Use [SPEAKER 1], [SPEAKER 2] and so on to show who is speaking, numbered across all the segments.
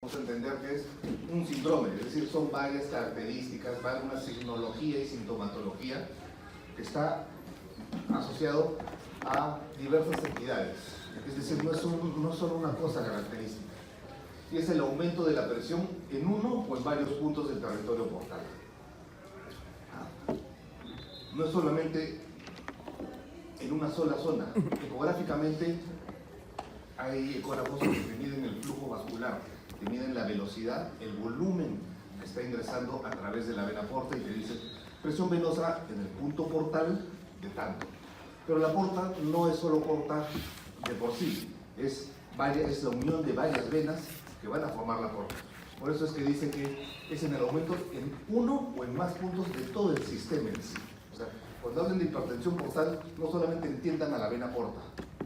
[SPEAKER 1] Vamos a entender que es un síndrome, es decir, son varias características, una signología y sintomatología que está asociado a diversas entidades. Es decir, no es solo una cosa característica. Y es el aumento de la presión en uno o en varios puntos del territorio portal. No es solamente en una sola zona. Ecográficamente hay ecógrafos que miden el flujo vascular, que miden la velocidad, el volumen que está ingresando a través de la vena porta y te dicen presión venosa en el punto portal de tanto. Pero la porta no es solo porta de por sí, es la unión de varias venas que van a formar la porta. Por eso es que dicen que es en el aumento en uno o en más puntos de todo el sistema en sí. O sea, cuando hablen de hipertensión portal, no solamente entiendan a la vena porta,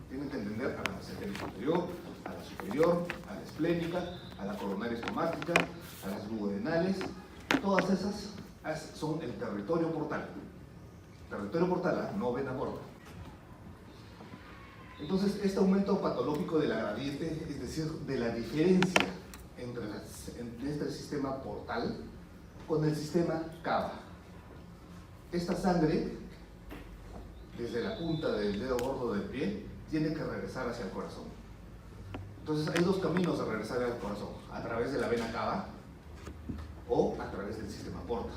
[SPEAKER 1] tienen que entender a la mesentérica inferior, a la superior, a la esplénica, a la coronaria estomática, a las duodenales. Todas esas son el territorio portal. Territorio portal, no vena porta. Entonces, este aumento patológico de la gradiente, es decir, de la diferencia entre el sistema portal con el sistema cava. Esta sangre, desde la punta del dedo gordo del pie, tiene que regresar hacia el corazón. Entonces, hay dos caminos a regresar al corazón: a través de la vena cava o a través del sistema porta.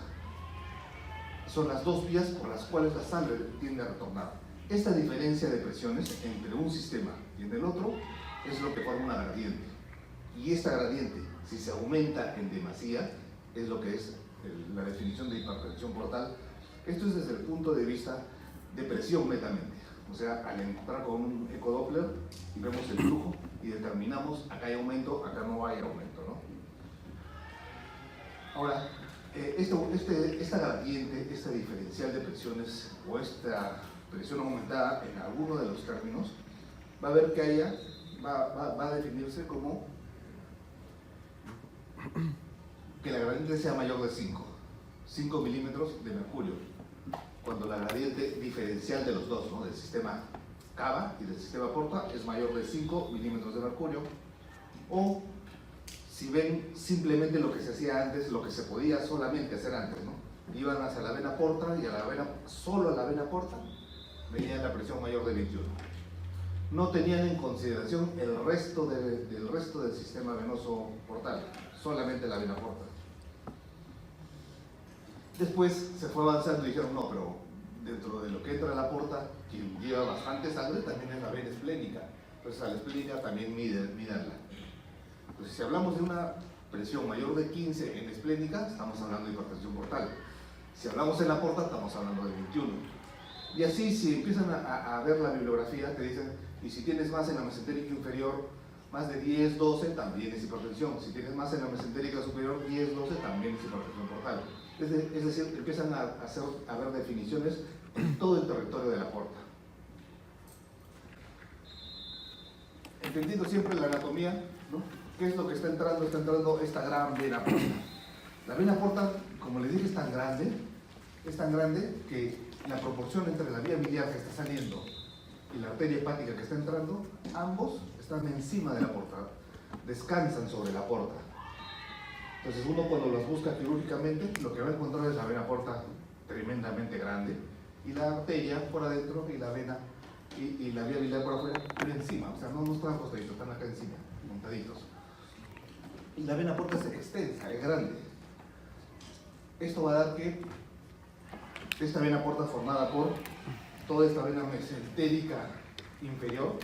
[SPEAKER 1] Son las dos vías por las cuales la sangre tiende a retornar. Esta diferencia de presiones entre un sistema y en el otro es lo que forma una gradiente. Y esta gradiente, si se aumenta en demasía, es lo que es la definición de hipertensión portal. Esto es desde el punto de vista de presión netamente. O sea, al entrar con un ecodoppler y vemos el flujo y determinamos acá hay aumento, acá no hay aumento, ¿no? Ahora, esta gradiente, esta diferencial de presiones o esta presión aumentada en alguno de los términos, va a ver que va a definirse como que la gradiente sea mayor de 5 milímetros de mercurio, cuando la gradiente diferencial de los dos, ¿no? Del sistema cava y del sistema porta, es mayor de 5 milímetros de mercurio. O si ven simplemente lo que se hacía antes, lo que se podía solamente hacer antes, ¿no? Iban hacia la vena porta y solo a la vena porta venía la presión mayor de 21. No tenían en consideración el resto del sistema venoso portal, solamente la vena porta. Después se fue avanzando y dijeron, no, pero dentro de lo que entra a la porta, quien lleva bastante sangre también es la vena esplénica. Entonces a la esplénica también mídanla. Entonces si hablamos de una presión mayor de 15 en esplénica, estamos hablando de hipertensión portal. Si hablamos en la porta, estamos hablando de 21. Y así, si empiezan a ver la bibliografía, te dicen, y si tienes más en la mesentérica inferior, más de 10, 12, también es hipertensión. Si tienes más en la mesentérica superior, 10, 12, también es hipertensión portal. Es decir, empiezan a ver definiciones en todo el territorio de la porta. Entendiendo siempre la anatomía, ¿no? ¿Qué es lo que está entrando? Está entrando esta gran vena porta. La vena porta, como les dije, es tan grande que la proporción entre la vía biliar que está saliendo y la arteria hepática que está entrando, ambos están encima de la porta, descansan sobre la porta. Entonces uno cuando las busca quirúrgicamente, lo que va a encontrar es la vena porta tremendamente grande y la arteria por adentro y la vena y la vía biliar por afuera, por encima. O sea, no están acostaditos, están acá encima, montaditos. Y la vena porta es extensa, es grande. Esto va a dar que esta vena porta formada por toda esta vena mesentérica inferior,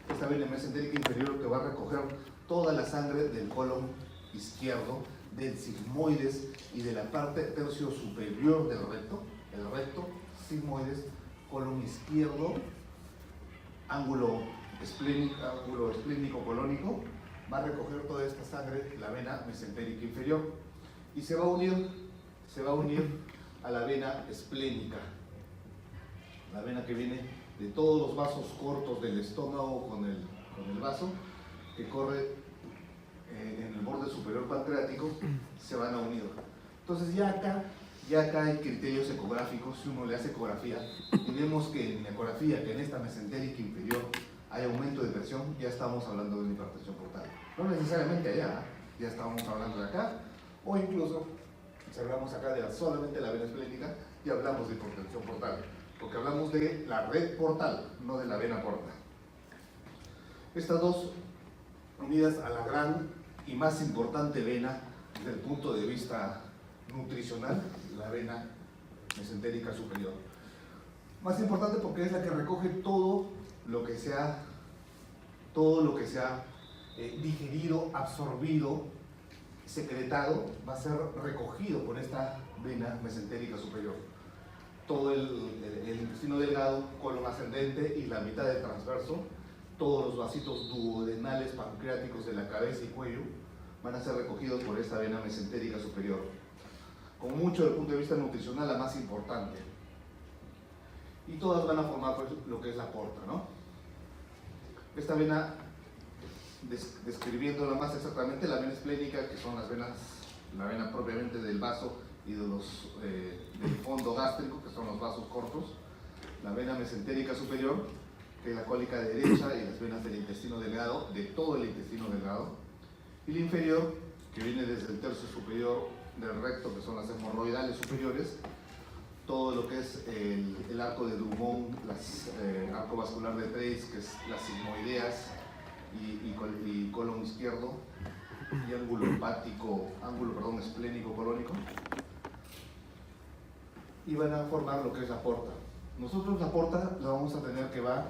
[SPEAKER 1] esta vena mesentérica inferior que va a recoger toda la sangre del colon izquierdo, del sigmoides y de la parte tercio superior del recto, el recto, sigmoides, colon izquierdo, ángulo esplénico colónico, va a recoger toda esta sangre, la vena mesentérica inferior, y se va a unir a la vena esplénica, la vena que viene de todos los vasos cortos del estómago con el vaso, que corre en el borde superior pancreático, se van a unir. Entonces ya acá hay criterios ecográficos. Si uno le hace ecografía y vemos que en la ecografía, que en esta mesentérica inferior hay aumento de presión, ya estamos hablando de una hipertensión portal. No necesariamente allá, ya estábamos hablando de acá, o incluso si hablamos acá de solamente la vena esplénica, ya hablamos de hipertensión portal, porque hablamos de la red portal, no de la vena porta. Estas dos, unidas a la gran y más importante vena desde el punto de vista nutricional, la vena mesentérica superior. Más importante porque es la que recoge todo lo que se ha digerido, absorbido, secretado, va a ser recogido por esta vena mesentérica superior. Todo el intestino delgado, colon ascendente y la mitad del transverso, todos los vasitos duodenales pancreáticos de la cabeza y cuello van a ser recogidos por esta vena mesentérica superior. Con mucho desde el punto de vista nutricional, la más importante. Y todas van a formar pues, lo que es la porta, ¿no? Esta vena, describiéndola más exactamente, la vena esplénica, que son las venas, la vena propiamente del vaso y del fondo gástrico, que son los vasos cortos, la vena mesentérica superior, que es la cólica derecha, y las venas del intestino delgado, de todo el intestino delgado, y la inferior, que viene desde el tercio superior del recto, que son las hemorroidales superiores, todo lo que es el arco de Dumont, arco vascular de Treis, que es las sigmoideas y colon izquierdo, y ángulo esplénico colónico, y van a formar lo que es la porta. Nosotros la porta la vamos a tener que va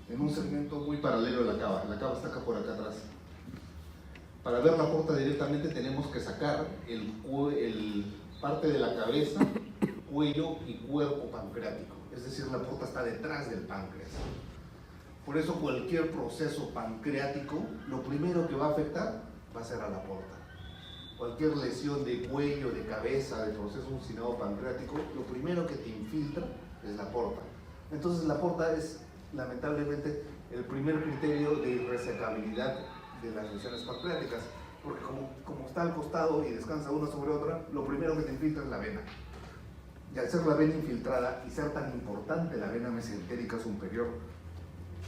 [SPEAKER 1] en un segmento muy paralelo a la cava. La cava está acá por acá atrás. Para ver la porta directamente tenemos que sacar parte de la cabeza, cuello y cuerpo pancreático. Es decir, la porta está detrás del páncreas. Por eso cualquier proceso pancreático, lo primero que va a afectar va a ser a la porta. Cualquier lesión de cuello, de cabeza, de proceso uncinado pancreático, lo primero que te infiltra es la porta. Entonces la porta es lamentablemente el primer criterio de irresecabilidad de las lesiones pancreáticas, porque como está al costado y descansa una sobre otra, lo primero que te infiltra es la vena. Y al ser la vena infiltrada y ser tan importante la vena mesentérica superior,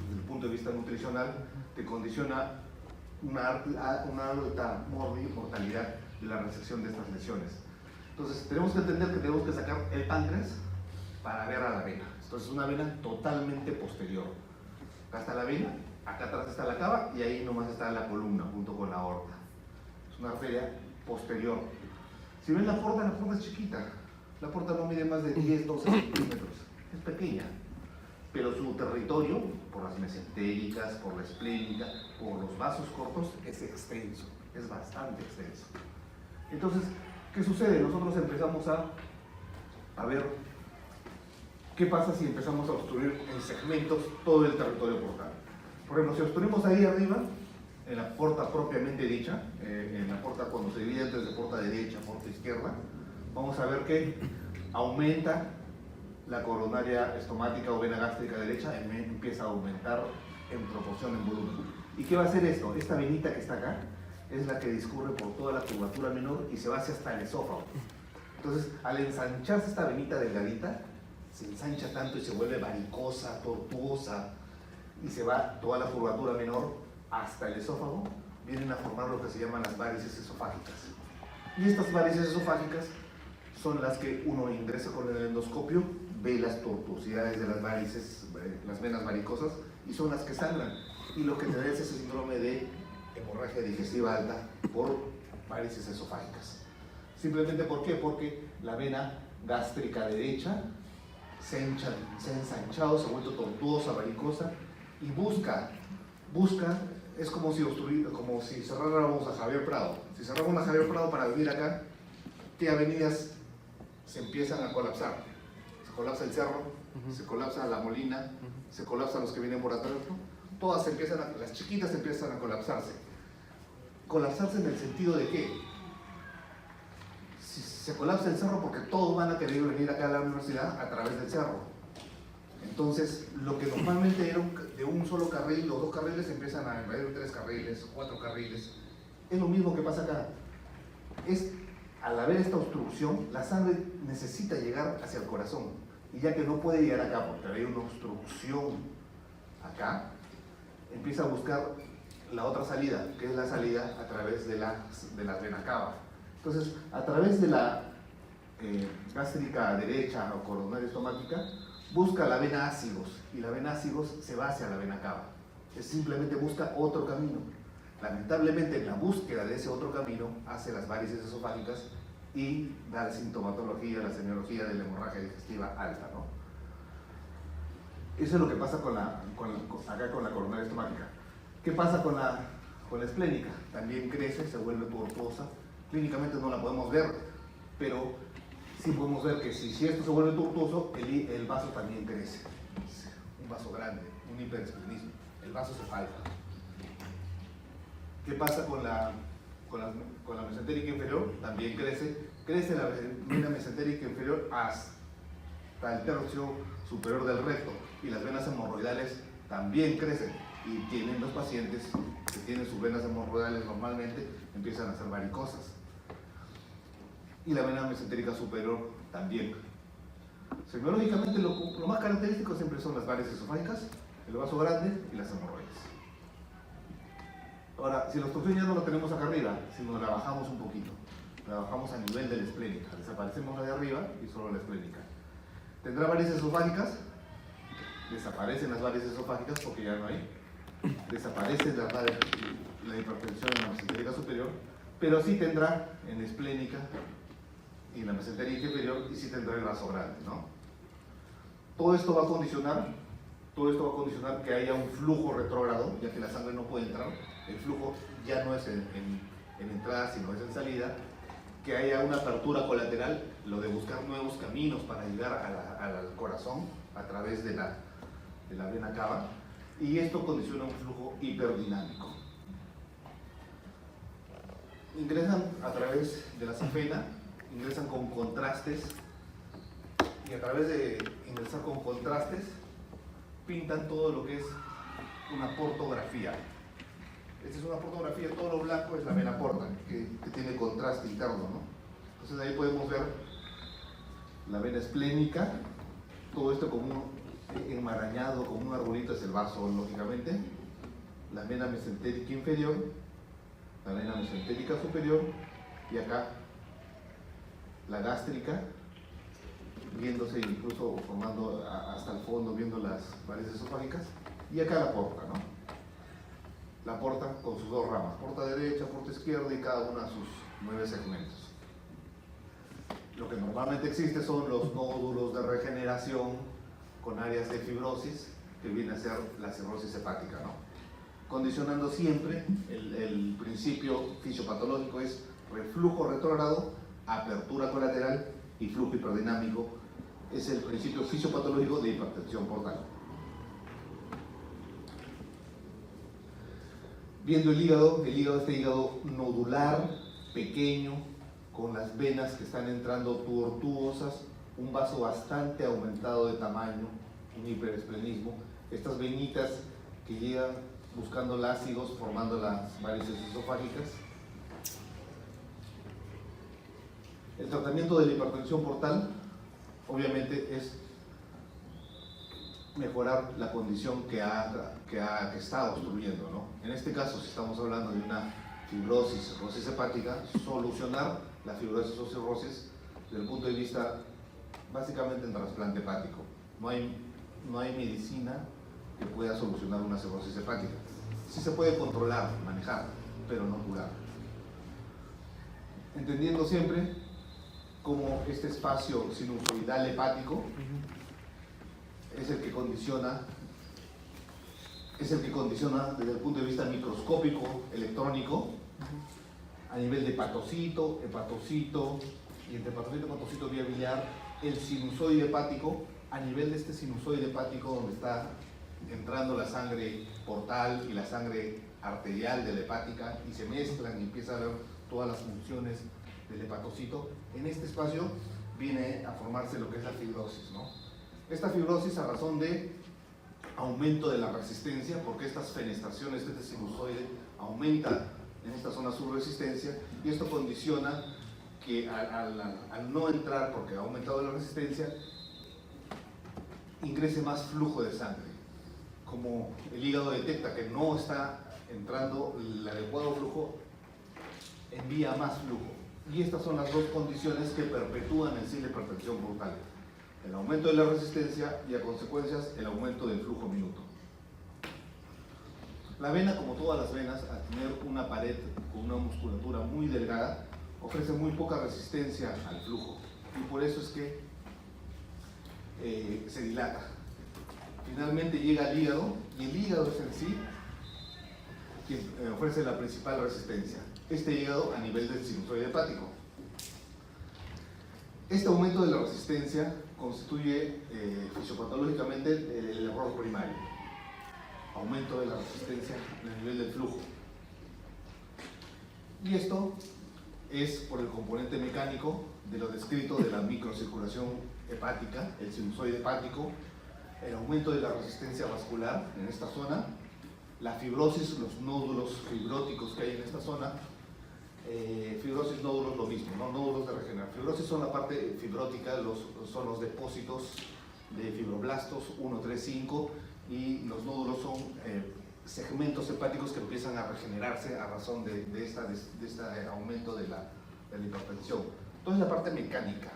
[SPEAKER 1] desde el punto de vista nutricional, te condiciona una alta mortalidad de la resección de estas lesiones. Entonces tenemos que entender que tenemos que sacar el páncreas para ver a la vena. Entonces es una vena totalmente posterior. Acá está la vena, acá atrás está la cava y ahí nomás está la columna junto con la aorta. Es una arteria posterior. Si ven la porta es chiquita. La porta no mide más de 10, 12 centímetros. Es pequeña. Pero su territorio, por las mesentéricas, por la esplénica, por los vasos cortos, es extenso. Es bastante extenso. Entonces, ¿qué sucede? Nosotros empezamos a ver qué pasa si empezamos a obstruir en segmentos todo el territorio portal. Por ejemplo, si obstruimos ahí arriba, en la porta propiamente dicha, en la porta cuando se divide entre porta derecha, porta izquierda, vamos a ver que aumenta la coronaria estomática o vena gástrica derecha, empieza a aumentar en proporción, en volumen. ¿Y qué va a hacer esto? Esta venita que está acá es la que discurre por toda la curvatura menor y se va hacia hasta el esófago. Entonces, al ensancharse esta venita delgadita, se ensancha tanto y se vuelve varicosa, tortuosa, y se va toda la curvatura menor hasta el esófago, vienen a formar lo que se llaman las varices esofágicas. Y estas varices esofágicas son las que uno ingresa con el endoscopio, ve las tortuosidades de las varices, las venas varicosas, y son las que sangran. Y lo que te da es ese síndrome de hemorragia digestiva alta por varices esofágicas. Simplemente ¿por qué? Porque la vena gástrica derecha se ha ensanchado, se ha vuelto tortuosa, varicosa, y busca, es como si cerráramos a Javier Prado. Si cerramos a Javier Prado para venir acá, ¿qué avenidas se empiezan a colapsar? Se colapsa el cerro, se colapsa la Molina, se colapsan los que vienen por atrás, ¿no? Todas las chiquitas empiezan a colapsarse. Colapsarse en el sentido de que si se colapsa el cerro porque todos van a querer venir acá a la universidad a través del cerro. Entonces, lo que normalmente era de un solo carril o 2 carriles empiezan a invadir 3 carriles, 4 carriles. Es lo mismo que pasa acá. Al haber esta obstrucción, la sangre necesita llegar hacia el corazón. Y ya que no puede llegar acá porque hay una obstrucción acá, empieza a buscar la otra salida, que es la salida a través de la vena cava. Entonces, a través de la gástrica derecha o coronaria estomática, busca la vena ácigos, y la vena ácigos se va hacia la vena cava. Es simplemente busca otro camino. Lamentablemente, en la búsqueda de ese otro camino, hace las varices esofágicas y da la sintomatología, la semiología de la hemorragia digestiva alta, ¿no? Eso es lo que pasa acá con la coronaria estomática. ¿Qué pasa con la esplénica? También crece, se vuelve tortuosa. Clínicamente no la podemos ver, pero sí podemos ver que si esto se vuelve tortuoso, el vaso también crece. Un vaso grande, un hiperesplenismo. El vaso se falta. ¿Qué pasa con la mesentérica inferior? También crece la vena mesentérica inferior hasta el tercio superior del recto, y las venas hemorroidales también crecen, y tienen los pacientes que tienen sus venas hemorroidales normalmente empiezan a hacer varicosas, y la vena mesentérica superior también. Semiológicamente lo más característico siempre son las varices esofágicas, el vaso grande y las hemorroides. Ahora, si la obstrucción ya no la tenemos acá arriba, sino la bajamos un poquito, la bajamos a nivel de la esplénica, desaparecemos la de arriba y solo la esplénica. ¿Tendrá varices esofágicas? Desaparecen las varices esofágicas porque ya no hay. Desaparece la hipertensión en la mesentérica superior, pero sí tendrá en la esplénica y en la mesentérica inferior, y sí tendrá el vaso grande, ¿no? Todo esto va a condicionar que haya un flujo retrógrado, ya que la sangre no puede entrar. El flujo ya no es en entrada, sino es en salida. Que haya una apertura colateral, lo de buscar nuevos caminos para llegar al corazón a través de la vena cava, y esto condiciona un flujo hiperdinamico. Ingresan a través de la safena, ingresan con contrastes, y a través de ingresar con contrastes pintan todo lo que es una portografía. Esta es una portografía, todo lo blanco es la vena porta, que tiene contraste interno, ¿no? Entonces ahí podemos ver la vena esplénica, todo esto como un enmarañado, como un arbolito es el vaso, lógicamente. La vena mesentérica inferior, la vena mesentérica superior, y acá la gástrica, viéndose incluso formando hasta el fondo, viendo las varices esofágicas, y acá la porta, ¿no? La porta con sus dos ramas, porta derecha, porta izquierda, y cada una sus 9 segmentos. Lo que normalmente existe son los nódulos de regeneración con áreas de fibrosis, que viene a ser la cirrosis hepática, ¿no? Condicionando siempre el principio fisiopatológico es reflujo retrógrado, apertura colateral y flujo hiperdinamico. Es el principio fisiopatológico de hipertensión portal. Viendo el hígado, este hígado nodular, pequeño, con las venas que están entrando tortuosas, un vaso bastante aumentado de tamaño, un hiperesplenismo, estas venitas que llegan buscando lácigos, formando las varices esofágicas. El tratamiento de la hipertensión portal, obviamente, es mejorar la condición que está obstruyendo, ¿no? En este caso, si estamos hablando de una fibrosis, cirrosis hepática, solucionar la fibrosis o cirrosis desde el punto de vista básicamente en trasplante hepático. No hay medicina que pueda solucionar una cirrosis hepática. Sí se puede controlar, manejar, pero no curar. Entendiendo siempre cómo este espacio sinusoidal hepático es el que condiciona desde el punto de vista microscópico, electrónico, a nivel de hepatocito, y entre hepatocito y hepatocito vía biliar, el sinusoide hepático, a nivel de este sinusoide hepático donde está entrando la sangre portal y la sangre arterial de la hepática, y se mezclan y empieza a ver todas las funciones del hepatocito. En este espacio viene a formarse lo que es la fibrosis, ¿no? Esta fibrosis a razón de aumento de la resistencia, porque estas fenestraciones de este sinusoide aumentan en esta zona su resistencia, y esto condiciona que al no entrar, porque ha aumentado la resistencia, ingrese más flujo de sangre. Como el hígado detecta que no está entrando el adecuado flujo, envía más flujo. Y estas son las dos condiciones que perpetúan en sí la hipertensión portal: el aumento de la resistencia y a consecuencias el aumento del flujo minuto. La vena, como todas las venas, al tener una pared con una musculatura muy delgada, ofrece muy poca resistencia al flujo, y por eso es que se dilata. Finalmente llega al hígado, y el hígado es en sí quien ofrece la principal resistencia. Este hígado a nivel del sinusoide hepático. Este aumento de la resistencia constituye fisiopatológicamente el error primario: aumento de la resistencia a nivel del flujo. Y esto es por el componente mecánico de lo descrito de la microcirculación hepática, el sinusoide hepático, el aumento de la resistencia vascular en esta zona, la fibrosis, los nódulos fibróticos que hay en esta zona. Fibrosis, nódulos, lo mismo, ¿no? Nódulos de regeneración. Fibrosis son la parte fibrótica, son los depósitos de fibroblastos 1, 3, 5, y los nódulos son segmentos hepáticos que empiezan a regenerarse a razón de este aumento de la hipertensión. Entonces, la parte mecánica.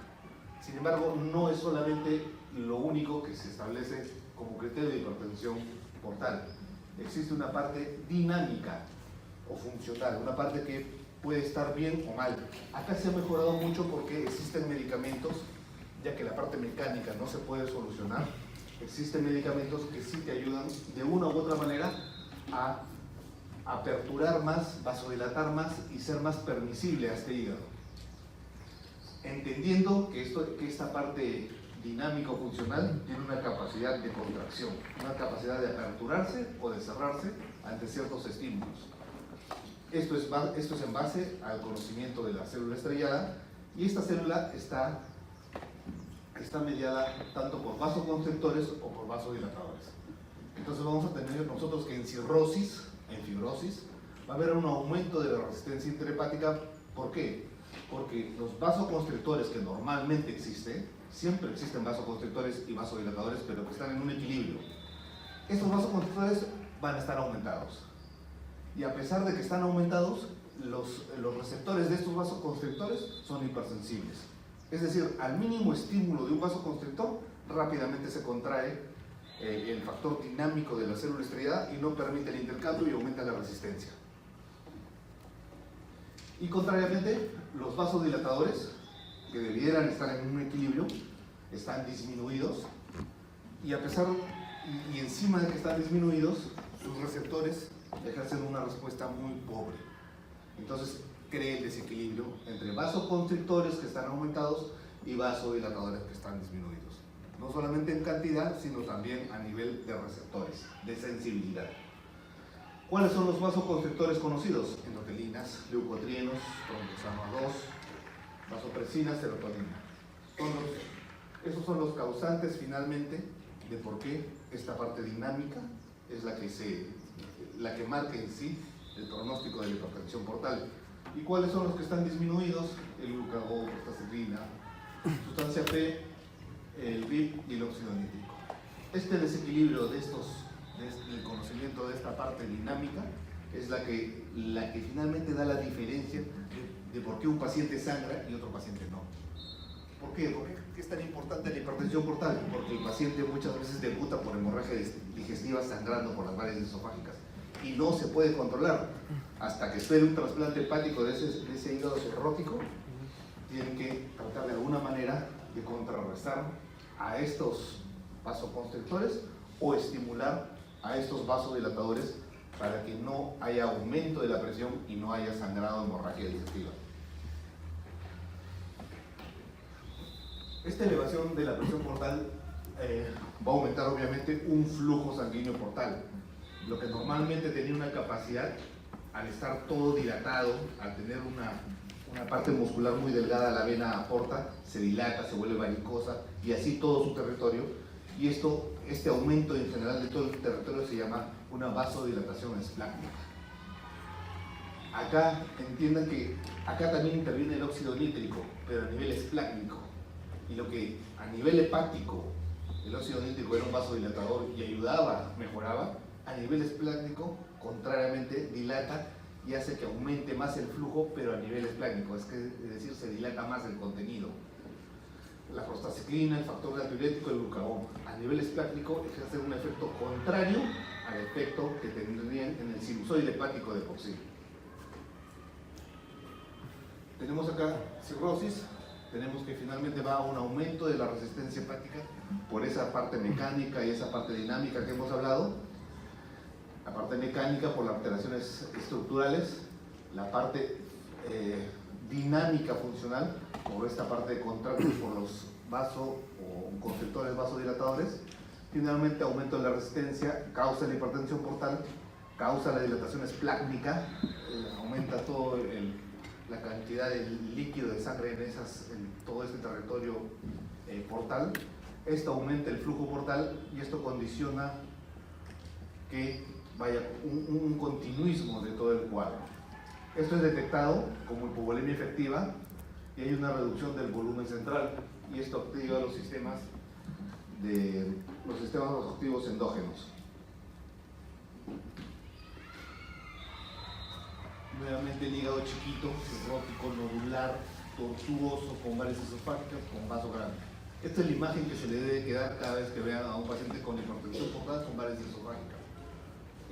[SPEAKER 1] Sin embargo, no es solamente lo único que se establece como criterio de hipertensión portal. Existe una parte dinámica o funcional, una parte que puede estar bien o mal. Acá se ha mejorado mucho porque existen medicamentos, ya que la parte mecánica no se puede solucionar. Existen medicamentos que sí te ayudan de una u otra manera a aperturar más, vasodilatar más y ser más permisible a este hígado. Entendiendo que esta parte dinámico-funcional tiene una capacidad de contracción, una capacidad de aperturarse o de cerrarse ante ciertos estímulos. Esto es en base al conocimiento de la célula estrellada, y esta célula está mediada tanto por vasoconstrictores o por vasodilatadores. Entonces vamos a tener nosotros que en fibrosis, va a haber un aumento de la resistencia intrahepática. ¿Por qué? Porque los vasoconstrictores que normalmente existen, siempre existen vasoconstrictores y vasodilatadores, pero que están en un equilibrio. Estos vasoconstrictores van a estar aumentados. Y a pesar de que están aumentados, los receptores de estos vasoconstrictores son hipersensibles. Es decir, al mínimo estímulo de un vasoconstrictor, rápidamente se contrae el factor dinámico de la célula estrellada y no permite el intercambio y aumenta la resistencia. Y contrariamente, los vasodilatadores, que debieran estar en un equilibrio, están disminuidos, y a pesar y encima de que están disminuidos, sus receptores ejercen una respuesta muy pobre. Entonces crea el desequilibrio entre vasoconstrictores que están aumentados y vasodilatadores que están disminuidos, no solamente en cantidad, sino también a nivel de receptores, de sensibilidad. ¿Cuáles son los vasoconstrictores conocidos? Endotelinas, leucotrienos, troncoxano 2, vasopresina, serotonina. Esos son los causantes finalmente de por qué esta parte dinámica es la que marca en sí el pronóstico de la hipertensión portal. ¿Y cuáles son los que están disminuidos? El glucagón, prostacyclina, sustancia P, el VIP y el óxido nítrico. Este desequilibrio del conocimiento de esta parte dinámica es la que finalmente da la diferencia de por qué un paciente sangra y otro paciente no. ¿Por qué? ¿Por qué es tan importante la hipertensión portal? Porque el paciente muchas veces debuta por hemorragia digestiva sangrando por las varices esofágicas y no se puede controlar. Hasta que espere un trasplante hepático de ese hígado cirrótico, tienen que tratar de alguna manera de contrarrestar a estos vasoconstrictores o estimular a estos vasodilatadores para que no haya aumento de la presión y no haya sangrado o hemorragia digestiva. Esta elevación de la presión portal va a aumentar obviamente un flujo sanguíneo portal. Lo que normalmente tenía una capacidad, al estar todo dilatado, al tener una parte muscular muy delgada, la vena aporta, se dilata, se vuelve varicosa y así todo su territorio. Y este aumento en general de todo el territorio se llama una vasodilatación esplácnica. Acá entiendan que acá también interviene el óxido nítrico, pero a nivel esplácnico. Y lo que a nivel hepático el óxido nítrico era un vasodilatador y ayudaba, mejoraba, a nivel esplácnico contrariamente dilata y hace que aumente más el flujo, pero a nivel esplácnico, es decir, se dilata más el contenido. La prostaciclina, el factor natriurético, el glucagón, a nivel esplácnico ejerce un efecto contrario al efecto que tendrían en el sinusoide hepático de por sí. Tenemos acá cirrosis, tenemos que finalmente va a un aumento de la resistencia hepática por esa parte mecánica y esa parte dinámica que hemos hablado. La parte mecánica por las alteraciones estructurales, la parte dinámica funcional por esta parte de contractos por los constrictores vasodilatadores. Finalmente, aumento de la resistencia causa la hipertensión portal, causa la dilatación esplácnica, aumenta todo la cantidad de líquido de sangre en todo este territorio portal. Esto aumenta el flujo portal y esto condiciona que vaya un continuismo de todo el cuadro. Esto es detectado como hipovolemia efectiva y hay una reducción del volumen central y esto activa los sistemas vasoactivos endógenos. Nuevamente el hígado chiquito, cirrótico, nodular, tortuoso, con varices esofágicas, con vaso grande. Esta es la imagen que se le debe quedar cada vez que vean a un paciente con hipertensión portal con varices esofágicas.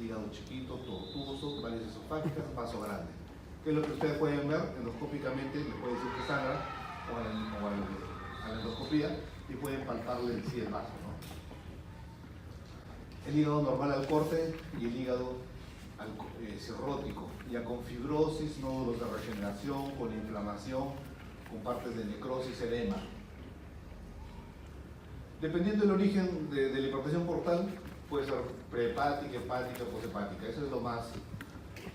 [SPEAKER 1] Hígado chiquito, tortuoso, varices esofágicas, vaso grande. ¿Qué es lo que ustedes pueden ver? Endoscópicamente les puede decir que sangra o a la endoscopía y pueden palparle en sí el vaso, ¿no? El hígado normal al corte y el hígado cirrótico, ya con fibrosis, nódulos de regeneración, con inflamación, con partes de necrosis, edema. Dependiendo del origen de la hipertensión portal, puede ser prehepática, hepática, poshepática. Eso es lo más,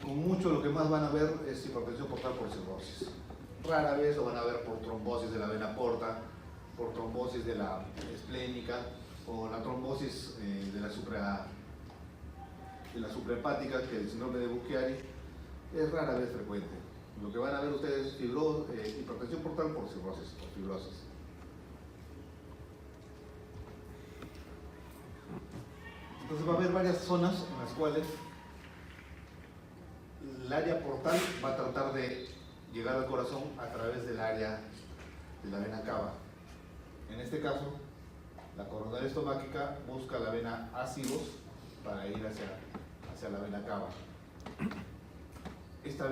[SPEAKER 1] con mucho lo que más van a ver es hipertensión portal por cirrosis. Rara vez lo van a ver por trombosis de la vena porta, por trombosis de la esplénica o la trombosis de la suprahepática, que el síndrome de Buchiari es rara vez frecuente. Lo que van a ver ustedes es hipertensión portal por cirrosis o fibrosis. Entonces va a haber varias zonas en las cuales el área portal va a tratar de llegar al corazón a través del área de la vena cava. En este caso, la coronaria estomáquica busca la vena ácidos para ir hacia la vena cava. Esta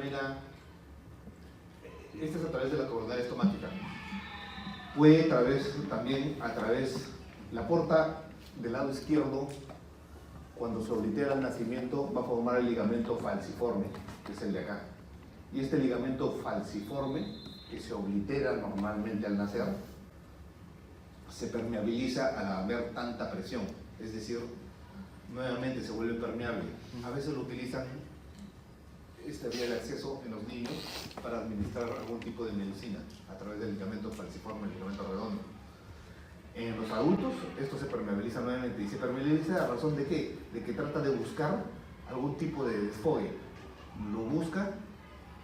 [SPEAKER 1] es a través de la coronaria estomáquica. Puede también a través la porta del lado izquierdo. Cuando se oblitera el nacimiento va a formar el ligamento falciforme, que es el de acá. Y este ligamento falciforme, que se oblitera normalmente al nacer, se permeabiliza al haber tanta presión. Es decir, nuevamente se vuelve permeable. A veces lo utilizan esta vía de acceso en los niños para administrar algún tipo de medicina a través del ligamento falciforme, el ligamento redondo. En los adultos esto se permeabiliza nuevamente y se permeabiliza a razón de ¿qué? De que trata de buscar algún tipo de desfogue. Lo busca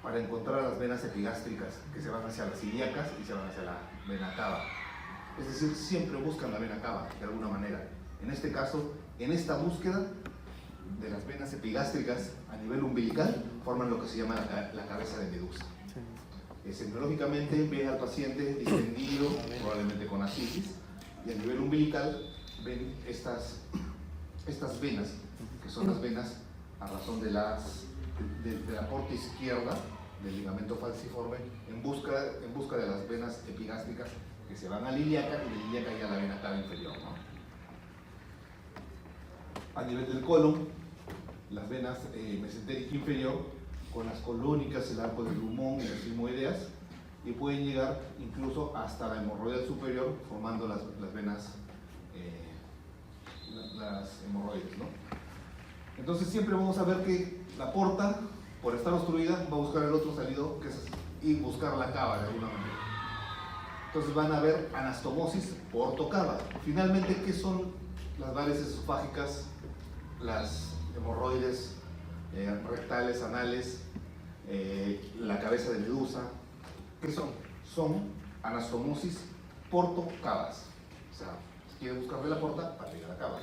[SPEAKER 1] para encontrar las venas epigástricas que se van hacia las ilíacas y se van hacia la vena cava. Es decir, siempre buscan la vena cava de alguna manera. En este caso, en esta búsqueda de las venas epigástricas a nivel umbilical forman lo que se llama la cabeza de medusa. Semiológicamente ven al paciente distendido, probablemente con ascitis, y a nivel umbilical ven estas venas, que son las venas a razón de la porta izquierda del ligamento falciforme en busca de las venas epigástricas que se van a la ilíaca y de la ilíaca ya a la vena cava inferior, ¿no? A nivel del colon, las venas mesentérica inferior con las colónicas, el arco del Drummond y las sigmoideas, y pueden llegar incluso hasta la hemorroidal superior formando las venas, las hemorroides, ¿no? Entonces siempre vamos a ver que la porta, por estar obstruida, va a buscar el otro salido y buscar la cava de alguna manera. Entonces van a ver anastomosis portocava. Finalmente, ¿qué son las varices esofágicas, las hemorroides rectales, anales, la cabeza de medusa? ¿Qué son? Son anastomosis portocavas. O sea, quiere buscarle la porta para llegar a la cava.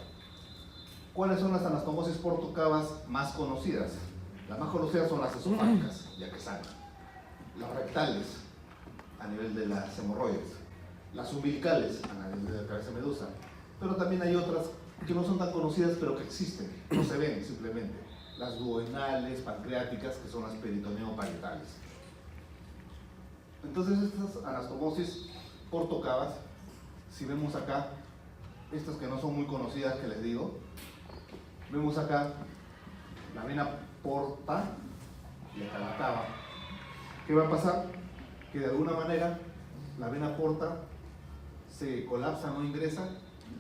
[SPEAKER 1] ¿Cuáles son las anastomosis portocavas más conocidas? Las más conocidas son las esofágicas, ya que sangran. Las rectales, a nivel de las hemorroides. Las umbilicales, a nivel de la cabeza medusa. Pero también hay otras que no son tan conocidas, pero que existen, no se ven simplemente. Las duodenales, pancreáticas, que son las peritoneo-parietales. Entonces, estas anastomosis portocavas, si vemos acá, estas que no son muy conocidas, que les digo, vemos acá la vena porta y acá la cava. ¿Qué va a pasar? Que de alguna manera la vena porta se colapsa, no ingresa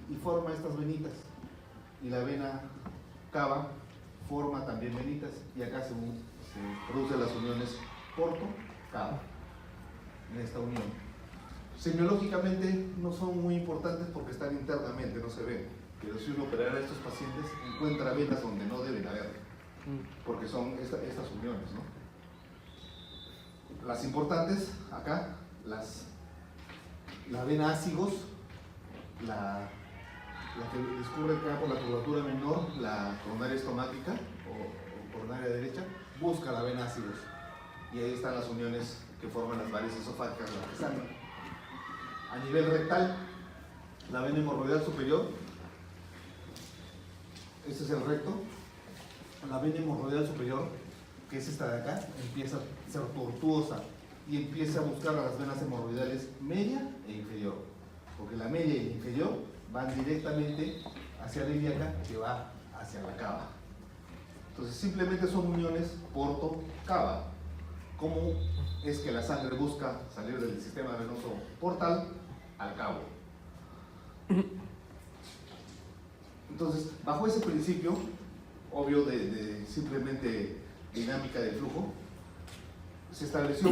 [SPEAKER 1] y forma estas venitas. Y la vena cava forma también venitas y acá se producen las uniones porto-cava en esta unión. Semiológicamente no son muy importantes porque están internamente, no se ven. Pero si uno operara a estos pacientes, encuentra venas donde no deben haber, porque son estas uniones, ¿no? Las importantes, acá, la vena ácigos, la que discurre acá por la curvatura menor, la coronaria estomática o coronaria derecha, busca la vena ácigos. Y ahí están las uniones que forman las varices esofágicas, las que sangran. A nivel rectal, la vena hemorroidal superior, este es el recto, la vena hemorroidal superior, que es esta de acá, empieza a ser tortuosa y empieza a buscar a las venas hemorroidales media e inferior, porque la media y la inferior van directamente hacia la ilíaca, que va hacia la cava. Entonces simplemente son uniones porto-cava. ¿Cómo es que la sangre busca salir del sistema venoso portal al cabo? Entonces, bajo ese principio, obvio de simplemente dinámica del flujo, se estableció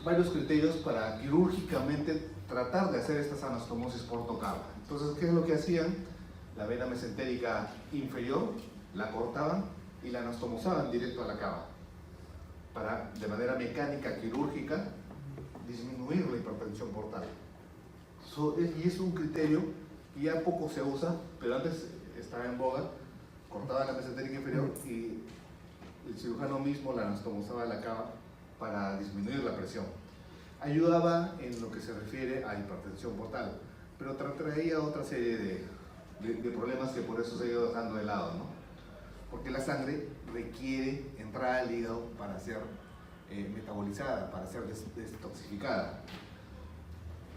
[SPEAKER 1] varios criterios para quirúrgicamente tratar de hacer estas anastomosis portocava. Entonces, ¿qué es lo que hacían? La vena mesentérica inferior la cortaban y la anastomosaban directo a la cava para, de manera mecánica, quirúrgica, disminuir la hipertensión portal. Y es un criterio que ya poco se usa, pero antes estaba en boga. Cortaba la mesentérica inferior y el cirujano mismo la anastomosaba a la cava para disminuir la presión. Ayudaba en lo que se refiere a hipertensión portal, pero traía otra serie de problemas que por eso se ha ido dejando de lado, ¿no? Porque la sangre requiere entrar al hígado para ser metabolizada, para ser detoxificada.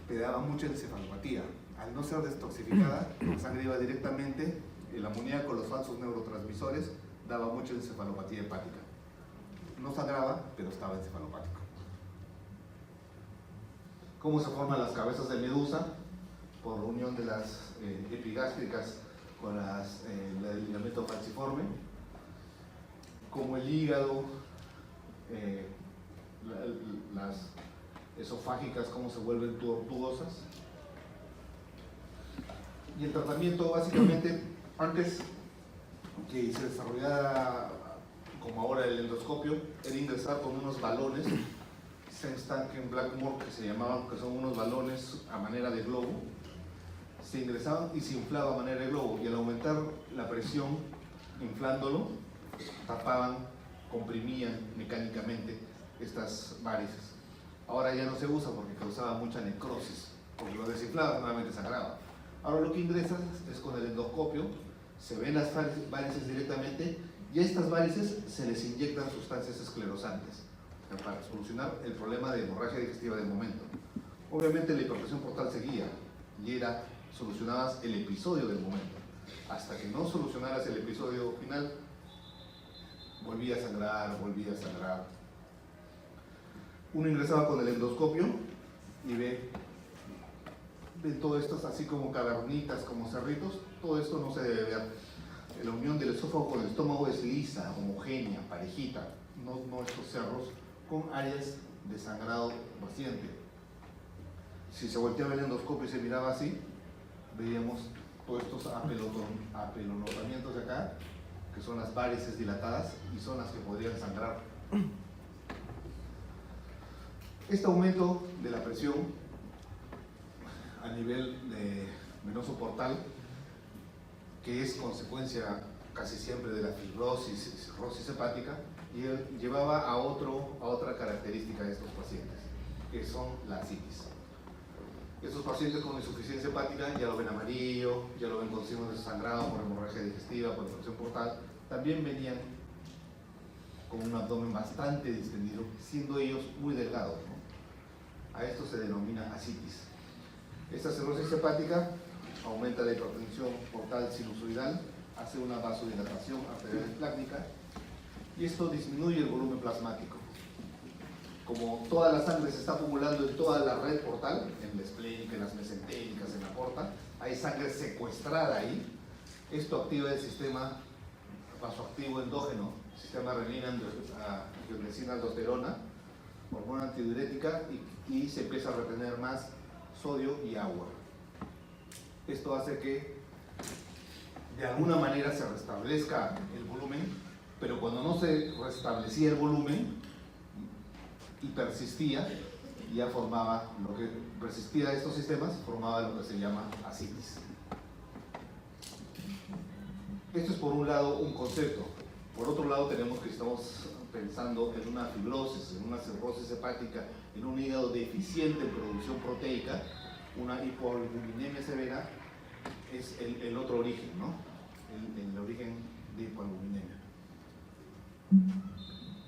[SPEAKER 1] Te daba mucha encefalopatía. Al no ser detoxificada, la sangre iba directamente, el amoníaco, los falsos neurotransmisores, daba mucha encefalopatía hepática. No sangraba, pero estaba encefalopático. ¿Cómo se forman las cabezas de medusa? Por unión de las epigástricas con el ligamento falciforme. Como el hígado, las esofágicas, cómo se vuelven tortuosas. Y el tratamiento, básicamente, antes que se desarrollara como ahora el endoscopio, era ingresar con unos balones Sengstanken Blackmore, que se llamaban, que son unos balones a manera de globo. Se ingresaban y se inflaba a manera de globo, y al aumentar la presión inflándolo, tapaban, comprimían mecánicamente estas varices. Ahora ya no se usa porque causaba mucha necrosis, porque lo desinflaba, nuevamente sangraba. Ahora lo que ingresas es con el endoscopio, se ven las varices directamente y a estas varices se les inyectan sustancias esclerosantes para solucionar el problema de hemorragia digestiva del momento. Obviamente la hipertensión portal seguía y solucionabas el episodio del momento. Hasta que no solucionaras el episodio final, volvía a sangrar, volvía a sangrar. Uno ingresaba con el endoscopio y ve todo esto así como cavernitas, como cerritos. Todo esto no se debe ver. La unión del esófago con el estómago es lisa, homogénea, parejita, no estos cerros con áreas de sangrado reciente. Si se volteaba el endoscopio y se miraba así, veíamos todos estos apelonotamientos de acá, que son las varices dilatadas y son las que podrían sangrar. Este aumento de la presión a nivel de venoso portal, que es consecuencia casi siempre de la fibrosis y cirrosis hepática, y él llevaba a otra característica de estos pacientes, que son la ascitis. Estos pacientes con insuficiencia hepática ya lo ven amarillo, ya lo ven con signos de sangrado por hemorragia digestiva, por infección portal, también venían con un abdomen bastante distendido, siendo ellos muy delgados, ¿no? A esto se denomina ascitis. Esta cirrosis hepática aumenta la hipertensión portal sinusoidal, hace una vasodilatación arterial esplácnica y esto disminuye el volumen plasmático. Como toda la sangre se está acumulando en toda la red portal, en la esplénica, en las mesentéricas, en la porta, hay sangre secuestrada ahí. Esto activa el sistema vasoactivo endógeno, sistema renina-angiotensina-aldosterona, hormona antidiurética, y se empieza a retener más sodio y agua. Esto hace que de alguna manera se restablezca el volumen, pero cuando no se restablecía el volumen y persistía, ya formaba lo que persistía de estos sistemas, formaba lo que se llama ascitis. Esto es por un lado un concepto. Por otro lado tenemos que estamos pensando en una fibrosis, en una cirrosis hepática, en un hígado deficiente en producción proteica, una hipoalbuminemia severa es el otro origen, ¿no? El origen de hipoalbuminemia.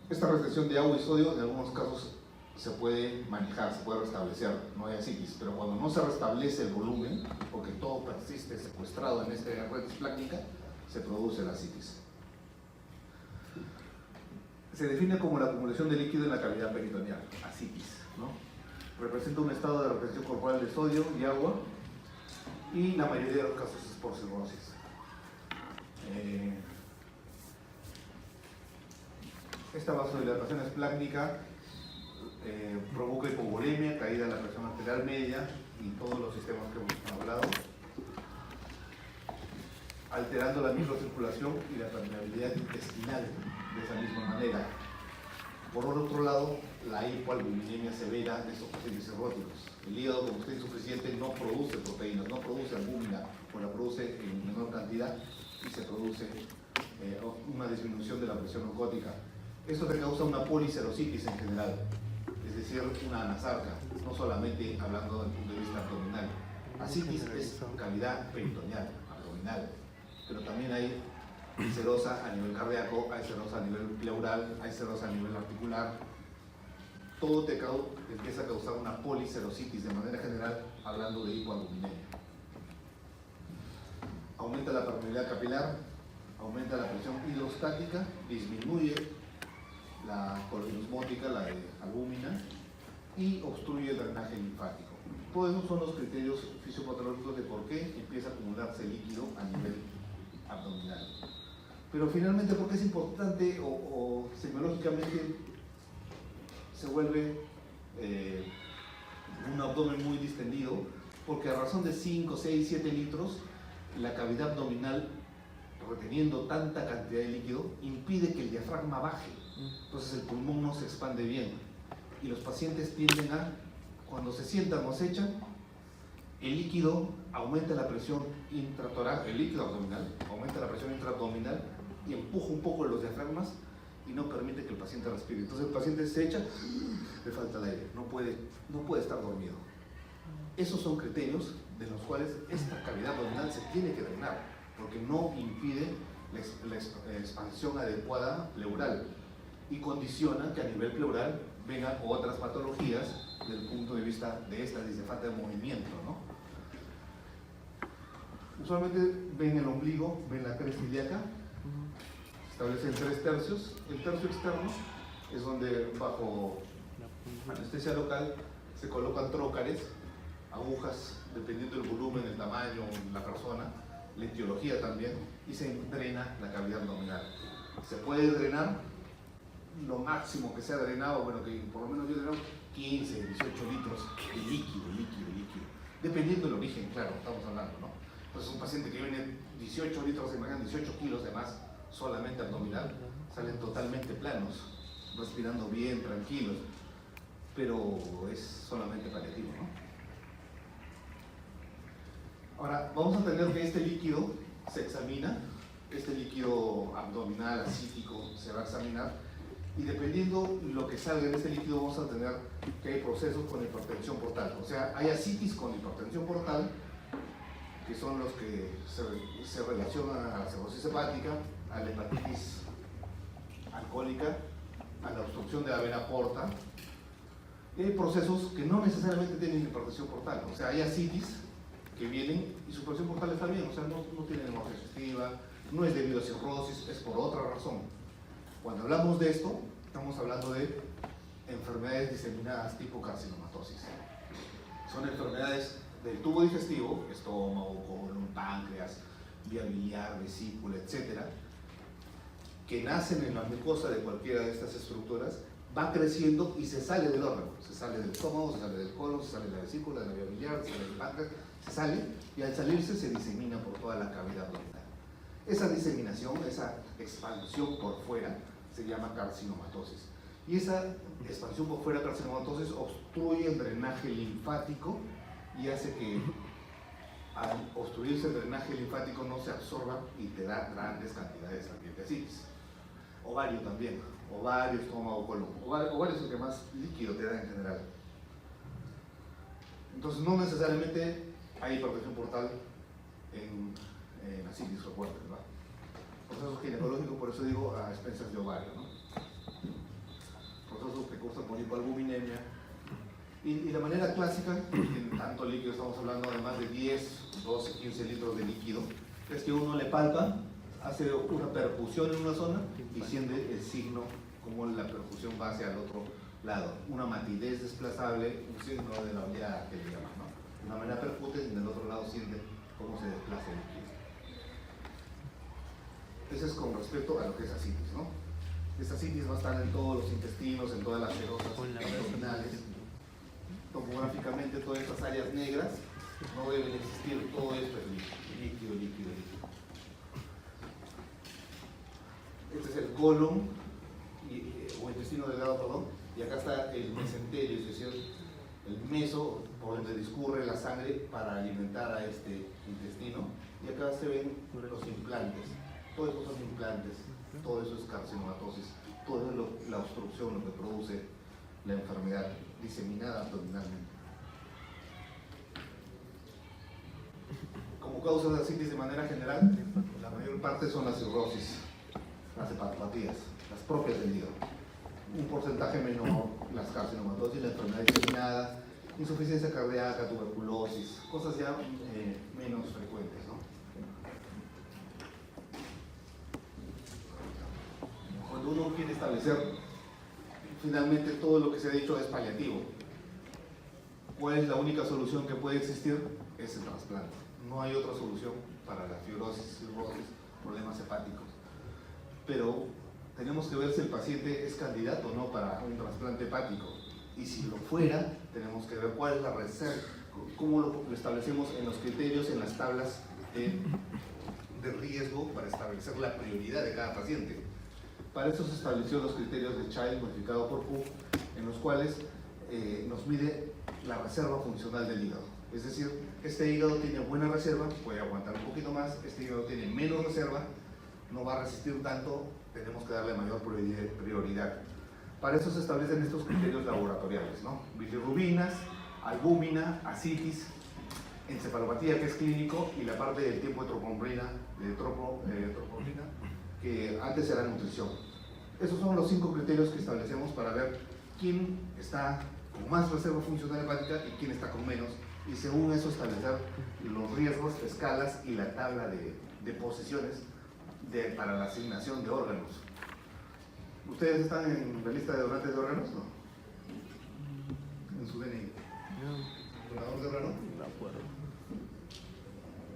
[SPEAKER 1] Esta restricción de agua y sodio en algunos casos se puede manejar, se puede restablecer, no hay ascitis, pero cuando no se restablece el volumen, porque todo persiste secuestrado en esta red esplácnica, se produce la ascitis. Se define como la acumulación de líquido en la cavidad peritoneal, ascitis, ¿no? Representa un estado de retención corporal de sodio y agua y la mayoría de los casos es por cirrosis. Esta vasodilatación esplácnica provoca hipovolemia, caída de la presión arterial media y todos los sistemas que hemos hablado, alterando la microcirculación y la permeabilidad intestinal de esa misma manera. Por otro lado, la hipoalbuminemia severa de estos pacientes cirróticos. El hígado, como está insuficiente, no produce proteínas, no produce albúmina, o la produce en menor cantidad y se produce una disminución de la presión oncótica. Esto te causa una policerositis en general, es decir, una anasarca, no solamente hablando desde el punto de vista abdominal. Ascitis es cavidad peritoneal, abdominal, pero también hay serosa a nivel cardíaco, hay serosa a nivel pleural, hay serosa a nivel articular. Todo te empieza a causar una policerositis de manera general, hablando de hipoalbuminemia. Aumenta la permeabilidad capilar, aumenta la presión hidrostática, disminuye la colonosmótica, la de albúmina, y obstruye el drenaje linfático. Todos esos son los criterios fisiopatológicos de por qué empieza a acumularse líquido a nivel abdominal. Pero finalmente, ¿por qué es importante o semiológicamente se vuelve un abdomen muy distendido? Porque a razón de 5, 6, 7 litros, la cavidad abdominal, reteniendo tanta cantidad de líquido, impide que el diafragma baje. Entonces el pulmón no se expande bien. Y los pacientes tienden a, cuando se sientan o se echan, el líquido aumenta la presión intratorácica, el líquido abdominal aumenta la presión intraabdominal y empuja un poco los diafragmas y no permite que el paciente respire. Entonces el paciente se echa, le falta el aire, no puede estar dormido. Esos son criterios de los cuales esta cavidad abdominal se tiene que drenar, porque no impide la expansión adecuada pleural y condiciona que a nivel pleural vengan otras patologías desde el punto de vista de esta falta de movimiento, ¿no? Usualmente ven el ombligo, ven la cresta ilíaca, establecen 3 tercios. El tercio externo es donde bajo anestesia local se colocan trócares, agujas, dependiendo del volumen, el tamaño, la persona, la etiología también, y se drena la cavidad abdominal. Se puede drenar lo máximo que sea drenado, bueno, que por lo menos yo he drenado 15, 18 litros de líquido, dependiendo del origen, claro, estamos hablando, ¿no? Entonces un paciente que viene 18 litros, se imaginan 18 kilos de más solamente abdominal, salen totalmente planos, respirando bien, tranquilos, pero es solamente paliativo, ¿no? Ahora, vamos a tener que este líquido se examina este líquido abdominal ascítico se va a examinar y dependiendo lo que salga en este líquido vamos a tener que hay procesos con hipertensión portal. O sea, hay ascitis con hipertensión portal, que son los que se relacionan a la cirrosis hepática, a la hepatitis alcohólica, a la obstrucción de la vena porta. Y hay procesos que no necesariamente tienen hipertensión portal. O sea, hay ascitis que vienen y su presión portal está bien, o sea, no tiene hemorragia digestiva, no es debido a cirrosis, es por otra razón. Cuando hablamos de esto, estamos hablando de enfermedades diseminadas tipo carcinomatosis. Son enfermedades del tubo digestivo, estómago, colon, páncreas, vía biliar, vesícula, etc., que nacen en la mucosa de cualquiera de estas estructuras, va creciendo y se sale del órgano. Se sale del estómago, se sale del colon, se sale de la vesícula, de la vía biliar, se sale del páncreas, se sale y al salirse se disemina por toda la cavidad abdominal. Esa diseminación, esa expansión por fuera, se llama carcinomatosis. Y esa expansión por fuera, carcinomatosis, obstruye el drenaje linfático y hace que al obstruirse el drenaje linfático no se absorba y te da grandes cantidades de ascitis. Ovario también, ovario, estómago, colon. Ovario es el que más líquido te da en general. Entonces no necesariamente hay hipertensión portal en ascitis, recuerden, ¿verdad? Proceso ginecológico, por eso digo a expensas de ovario, ¿no? Procesos que causan por hipoalbuminemia. Y la manera clásica, en tanto líquido estamos hablando de más de 10, 12, 15 litros de líquido, es que uno le palpa, hace una percusión en una zona y siente el signo como la percusión va hacia el otro lado. Una matidez desplazable, un signo de la oleada que le llaman, ¿no? De una manera percute y del otro lado siente cómo se desplaza el líquido. Eso es con respecto a lo que es ascitis, ¿no? Esta ascitis va a estar en todos los intestinos, en todas las serosas abdominales. Topográficamente todas estas áreas negras no deben existir, todo esto es líquido, líquido, líquido. Este es el colon, o intestino delgado, perdón, y acá está el mesenterio, es decir, el meso por donde discurre la sangre para alimentar a este intestino, y acá se ven los implantes, todo eso son implantes, todo eso es carcinomatosis, todo es la obstrucción lo que produce la enfermedad diseminada abdominalmente. Como causas de ascitis de manera general, la mayor parte son las cirrosis, las hepatopatías, las propias del hígado. Un porcentaje menor, las carcinomatosis, la enfermedad diseminada, insuficiencia cardíaca, tuberculosis, cosas ya menos frecuentes, ¿no? Cuando uno quiere establecer, finalmente todo lo que se ha dicho es paliativo. ¿Cuál es la única solución que puede existir? Es el trasplante. No hay otra solución para la fibrosis, cirrosis, problemas hepáticos. Pero tenemos que ver si el paciente es candidato o no para un trasplante hepático. Y si lo fuera, tenemos que ver cuál es la reserva, cómo lo establecemos en los criterios, en las tablas de riesgo para establecer la prioridad de cada paciente. Para eso se estableció los criterios de Child modificado por Cook, en los cuales nos mide la reserva funcional del hígado. Es decir, este hígado tiene buena reserva, puede aguantar un poquito más, este hígado tiene menos reserva, no va a resistir tanto, tenemos que darle mayor prioridad. Para eso se establecen estos criterios laboratoriales, ¿no? Bilirrubinas, albúmina, ascitis, encefalopatía, que es clínico, y la parte del tiempo de troponina, que antes era nutrición. Esos son los 5 criterios que establecemos para ver quién está con más reserva funcional hepática y quién está con menos, y según eso establecer los riesgos, escalas y la tabla de posiciones para la asignación de órganos. ¿Ustedes están en la lista de donantes de órganos? No. En su DNI. ¿Donador de órganos?
[SPEAKER 2] No acuerdo.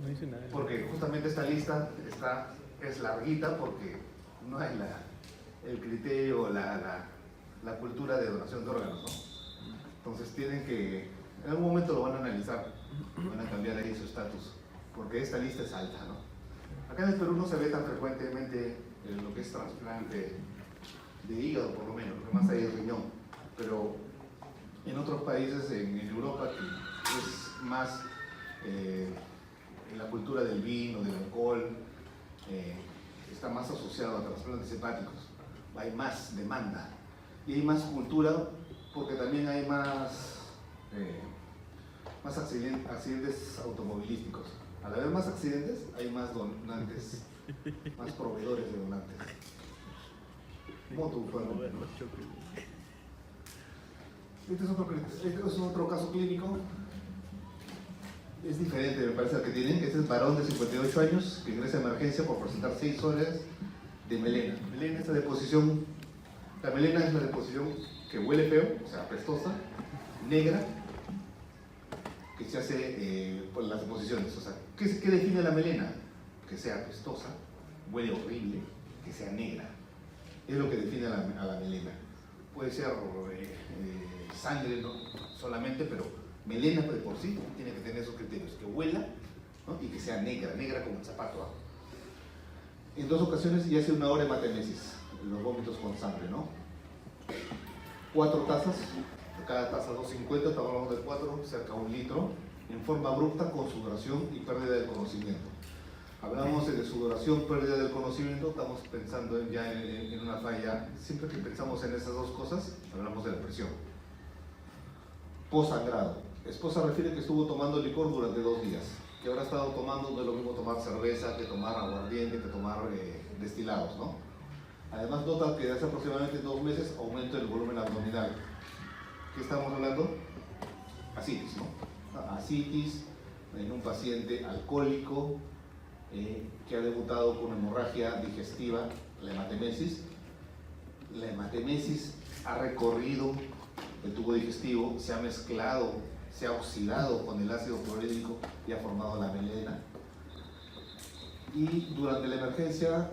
[SPEAKER 2] No dice nada.
[SPEAKER 1] Porque justamente esta lista es larguita porque no hay el criterio, la cultura de donación de órganos, ¿no? Entonces tienen que, en algún momento lo van a analizar, van a cambiar ahí su estatus, porque esta lista es alta, ¿no? Acá en el Perú no se ve tan frecuentemente lo que es trasplante de hígado, por lo menos, lo que más hay es riñón, pero en otros países, en Europa, que es más en la cultura del vino, del alcohol, está más asociado a trasplantes hepáticos, hay más demanda y hay más cultura porque también hay más accidentes automovilísticos. Al haber más accidentes, hay más donantes, más proveedores de donantes. Este es otro caso clínico. Es diferente, me parece, al que tienen. Este es varón de 58 años que ingresa a emergencia por presentar 6 horas de melena. Melena es la deposición. La melena es la deposición que huele feo, o sea, apestosa, negra, que se hace por las deposiciones. O sea, ¿qué define la melena? Que sea apestosa, huele horrible, que sea negra. Es lo que define a la melena. Puede ser sangre, ¿no? Solamente, pero melena de por sí tiene que tener esos criterios, que huela, ¿no? Y que sea negra, negra como el zapato, ¿no? En 2 ocasiones ya hace 1 hora de hematemesis, los vómitos con sangre, ¿no? 4 tazas, cada taza 250, estamos hablando de 4, cerca de 1 litro, en forma abrupta, con sudoración y pérdida de conocimiento. Hablamos de sudoración, pérdida del conocimiento, estamos pensando ya en una falla. Siempre que pensamos en esas 2 cosas, hablamos de la presión. Posangrado. Esposa refiere que estuvo tomando licor durante 2 días. Que habrá estado tomando, no es lo mismo tomar cerveza que tomar aguardiente, que tomar destilados, ¿no? Además nota que hace aproximadamente 2 meses aumento del volumen abdominal. ¿Qué estamos hablando? Asitis, ¿no? Asitis en un paciente alcohólico que ha debutado con hemorragia digestiva, la hematemesis. La hematemesis ha recorrido el tubo digestivo, se ha mezclado, se ha oxidado con el ácido clorhídrico y ha formado la melena. Y durante la emergencia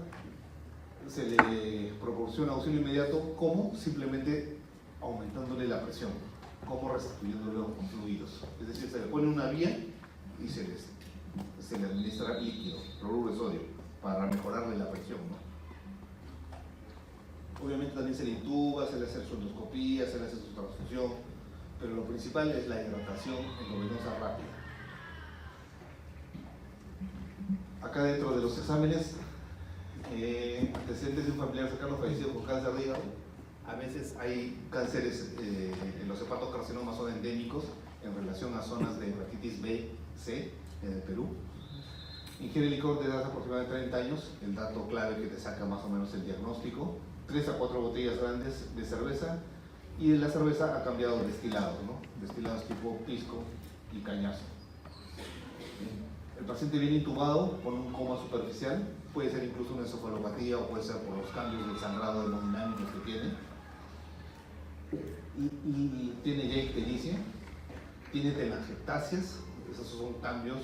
[SPEAKER 1] se le proporciona auxilio inmediato, ¿cómo? Simplemente aumentándole la presión, como restituyéndole con fluidos. Es decir, se le pone una vía y se le administra líquido, cloruro de sodio, para mejorarle la presión, ¿no? Obviamente también se le intuba, se le hace su endoscopía, se le hace su transfusión, pero lo principal es la hidratación endovenosa rápida. Acá dentro de los exámenes, antecedentes de un familiar cercano fallecido por cáncer de hígado. A veces hay cánceres, los hepatocarcinomas son endémicos en relación a zonas de hepatitis B, C en el Perú. Ingiere licor de edad aproximadamente 30 años, el dato clave que te saca más o menos el diagnóstico. 3 a 4 botellas grandes de cerveza, y de la cerveza ha cambiado destilados, ¿no? Destilados tipo pisco y cañazo. El paciente viene intubado con un coma superficial, puede ser incluso una encefalopatía o puede ser por los cambios del sangrado hemodinámicos que tiene. Y tiene ya ictericia, tiene telangiectasias, esos son cambios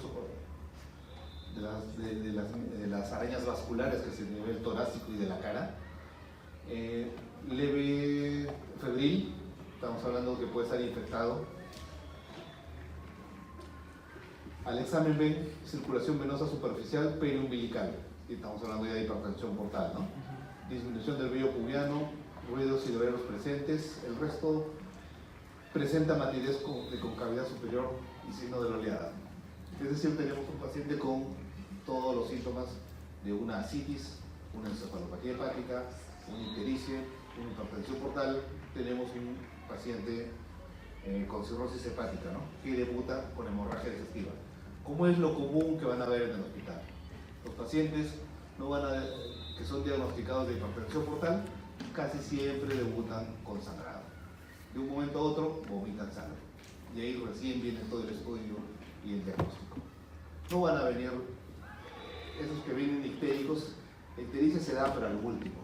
[SPEAKER 1] de las arañas vasculares que es el nivel torácico y de la cara. Leve febril, estamos hablando que puede estar infectado. Al examen ven circulación venosa superficial periumbilical, y estamos hablando ya de hipertensión portal, ¿no? Disminución del vello pubiano, ruidos hidroveros presentes, el resto presenta matidez de concavidad superior y signo de la oleada. Es decir, tenemos un paciente con todos los síntomas de una asitis, una encefalopatía hepática, una ictericia, una hipertensión portal. Tenemos un paciente con cirrosis hepática, ¿no? Que debuta con hemorragia digestiva. ¿Cómo es lo común que van a ver en el hospital? Los pacientes que son diagnosticados de hipertensión portal casi siempre debutan con sangrado. De un momento a otro vomitan sangre. Y ahí recién viene todo el estudio y el diagnóstico. No van a venir esos que vienen ictéricos. La ictericia se da pero al último.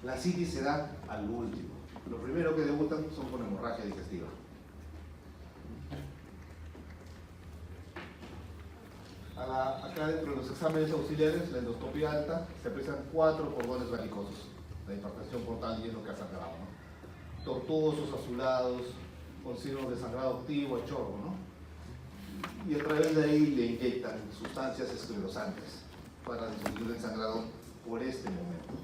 [SPEAKER 1] La asitis se da al último. Lo primero que debutan son con hemorragia digestiva. Acá dentro de los exámenes auxiliares, la endoscopia alta, se aprecian 4 cordones varicosos. La hipertensión portal y es lo que ha sangrado, ¿no? Tortuosos, azulados, con signos de sangrado activo, a chorro, ¿no? Y a través de ahí le inyectan sustancias esclerosantes para disminuir el sangrado por este momento.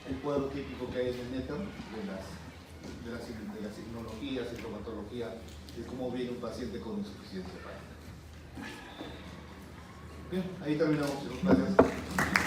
[SPEAKER 1] El cuadro típico que hay en el NETER de la signología, sintomatología, de cómo viene un paciente con insuficiencia hepática. Bien, ahí terminamos, chicos. Gracias.